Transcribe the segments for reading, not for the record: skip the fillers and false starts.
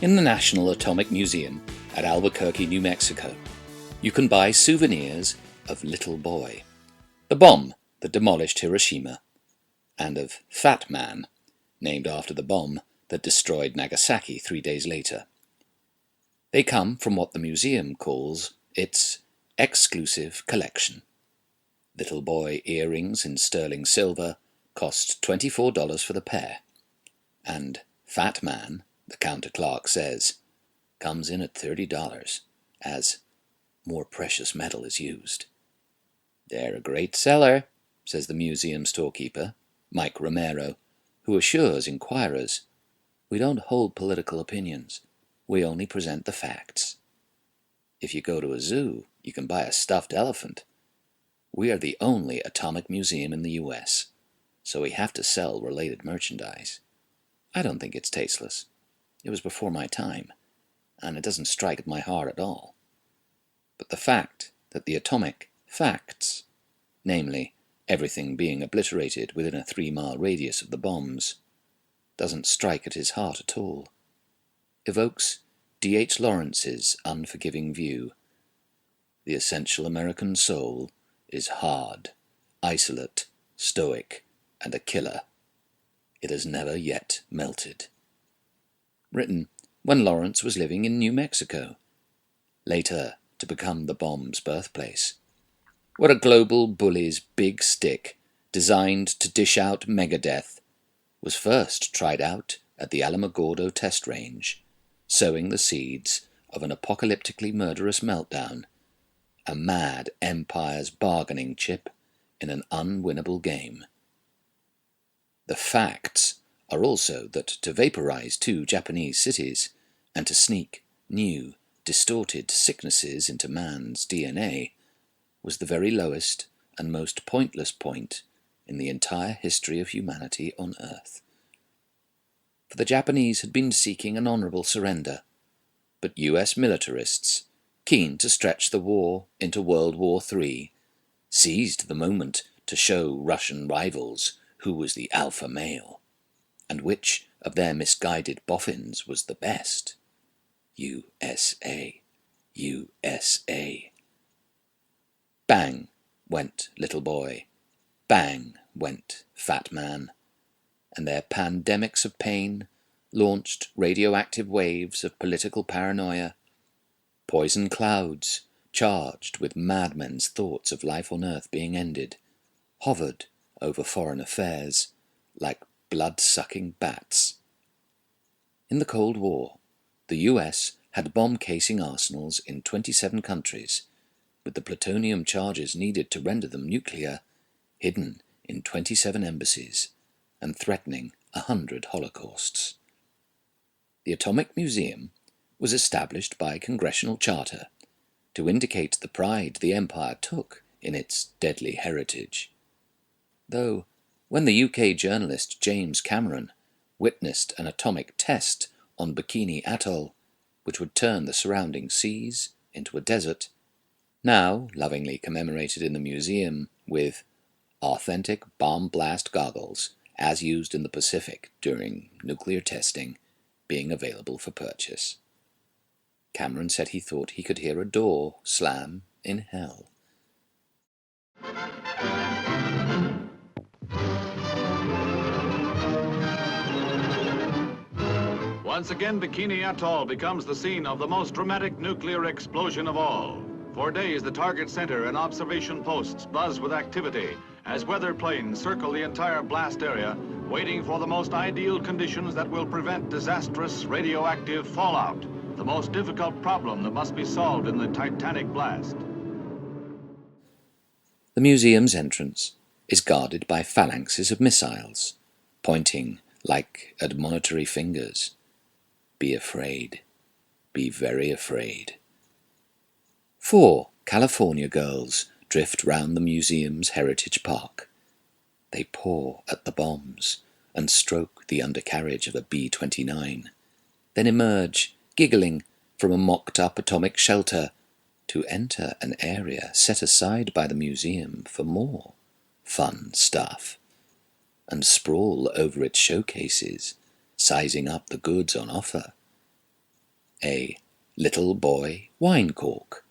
In the National Atomic Museum at Albuquerque, New Mexico, you can buy souvenirs of Little Boy, the bomb that demolished Hiroshima, and of Fat Man, named after the bomb that destroyed Nagasaki 3 days later. They come from what the museum calls its exclusive collection. Little Boy earrings in sterling silver cost $24 for the pair, and Fat Man, the counter clerk says, comes in at $30, as more precious metal is used. They're a great seller, says the museum storekeeper, Mike Romero, who assures inquirers, we don't hold political opinions, we only present the facts. If you go to a zoo, you can buy a stuffed elephant. We are the only atomic museum in the U.S., so we have to sell related merchandise. I don't think it's tasteless. It was before my time, and it doesn't strike at my heart at all. But the fact that the atomic facts, namely everything being obliterated within a 3-mile radius of the bombs, doesn't strike at his heart at all, evokes D.H. Lawrence's unforgiving view. The essential American soul is hard, isolate, stoic, and a killer. It has never yet melted. Written when Lawrence was living in New Mexico, later to become the bomb's birthplace, where a global bully's big stick, designed to dish out megadeath, was first tried out at the Alamogordo test range, sowing the seeds of an apocalyptically murderous meltdown, a mad empire's bargaining chip in an unwinnable game. The facts are also that to vaporize 2 Japanese cities and to sneak new, distorted sicknesses into man's DNA was the very lowest and most pointless point in the entire history of humanity on Earth. For the Japanese had been seeking an honorable surrender, but US militarists, keen to stretch the war into World War III, seized the moment to show Russian rivals who was the alpha male, and which of their misguided boffins was the best. USA, USA. Bang went Little Boy, bang went Fat Man, and their pandemics of pain launched radioactive waves of political paranoia, poison clouds charged with madmen's thoughts of life on Earth being ended, hovered over foreign affairs like blood-sucking bats. In the Cold War, the US had bomb-casing arsenals in 27 countries, with the plutonium charges needed to render them nuclear, hidden in 27 embassies, and threatening 100 holocausts. The Atomic Museum was established by congressional charter to indicate the pride the empire took in its deadly heritage. Though, when the UK journalist James Cameron witnessed an atomic test on Bikini Atoll, which would turn the surrounding seas into a desert, now lovingly commemorated in the museum with authentic bomb blast goggles as used in the Pacific during nuclear testing, being available for purchase. Cameron said he thought he could hear a door slam in hell. Once again, Bikini Atoll becomes the scene of the most dramatic nuclear explosion of all. For days, the target center and observation posts buzz with activity as weather planes circle the entire blast area, waiting for the most ideal conditions that will prevent disastrous radioactive fallout, the most difficult problem that must be solved in the Titanic blast. The museum's entrance is guarded by phalanxes of missiles, pointing like admonitory fingers. Be afraid. Be very afraid. 4 California girls drift round the museum's heritage park. They paw at the bombs and stroke the undercarriage of a B-29, then emerge, giggling, from a mocked-up atomic shelter to enter an area set aside by the museum for more fun stuff, and sprawl over its showcases, sizing up the goods on offer. a little boy wine cork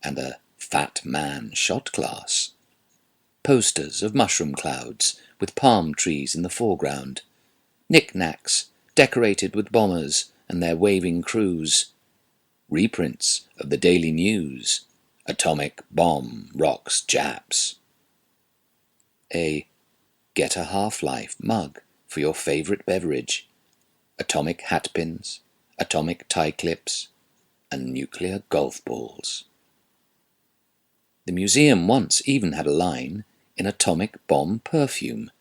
and a fat man shot glass. Posters of mushroom clouds with palm trees in the foreground. Knick-knacks decorated with bombers and their waving crews. Reprints of the Daily News. Atomic bomb rocks Japs. A get a half-life mug for your favorite beverage. Atomic hatpins, atomic tie clips, and nuclear golf balls. The museum once even had a line in atomic bomb perfume,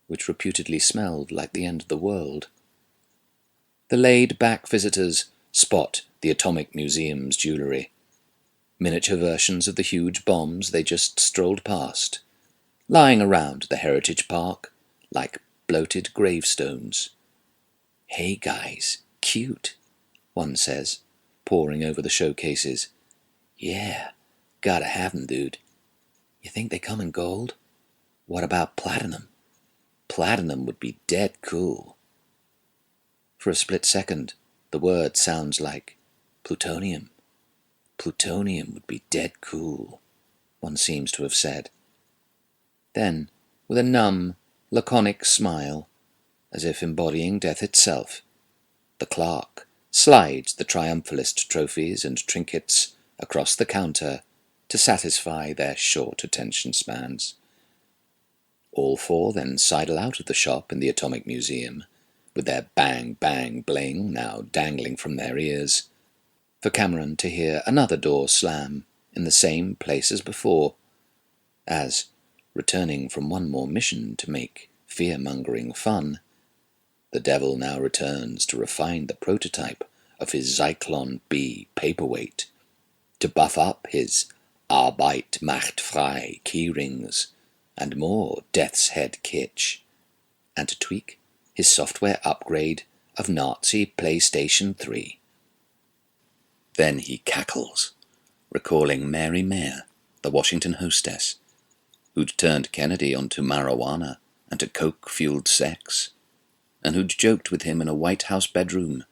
which reputedly smelled like the end of the world. The laid-back visitors spot the Atomic Museum's jewellery, miniature versions of the huge bombs they just strolled past, lying around the Heritage Park like bloated gravestones. "Hey guys, cute," one says, poring over the showcases. "Yeah, gotta have 'em, dude. You think they come in gold? What about platinum? Platinum would be dead cool." For a split second, the word sounds like plutonium. Plutonium would be dead cool, one seems to have said. Then, with a numb, laconic smile, as if embodying death itself, the clerk slides the triumphalist trophies and trinkets across the counter to satisfy their short attention spans. All four then sidle out of the shop in the Atomic Museum, with their bang-bang bling now dangling from their ears, for Cameron to hear another door slam in the same place as before, as, returning from one more mission to make fear-mongering fun, the devil now returns to refine the prototype of his Zyklon B paperweight, to buff up his Arbeit macht frei keyrings and more Death's Head kitsch, and to tweak his software upgrade of Nazi PlayStation 3. Then he cackles, recalling Mary Mayer, the Washington hostess, who'd turned Kennedy onto marijuana and to coke-fueled sex, and who'd joked with him in a White House bedroom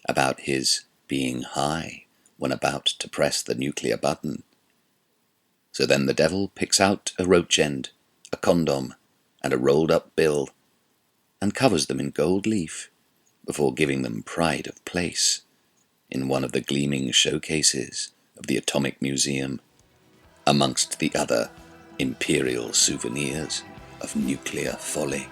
about his being high when about to press the nuclear button. So then the devil picks out a roach end, a condom, and a rolled-up bill, and covers them in gold leaf before giving them pride of place in one of the gleaming showcases of the Atomic Museum, amongst the other imperial souvenirs of nuclear folly.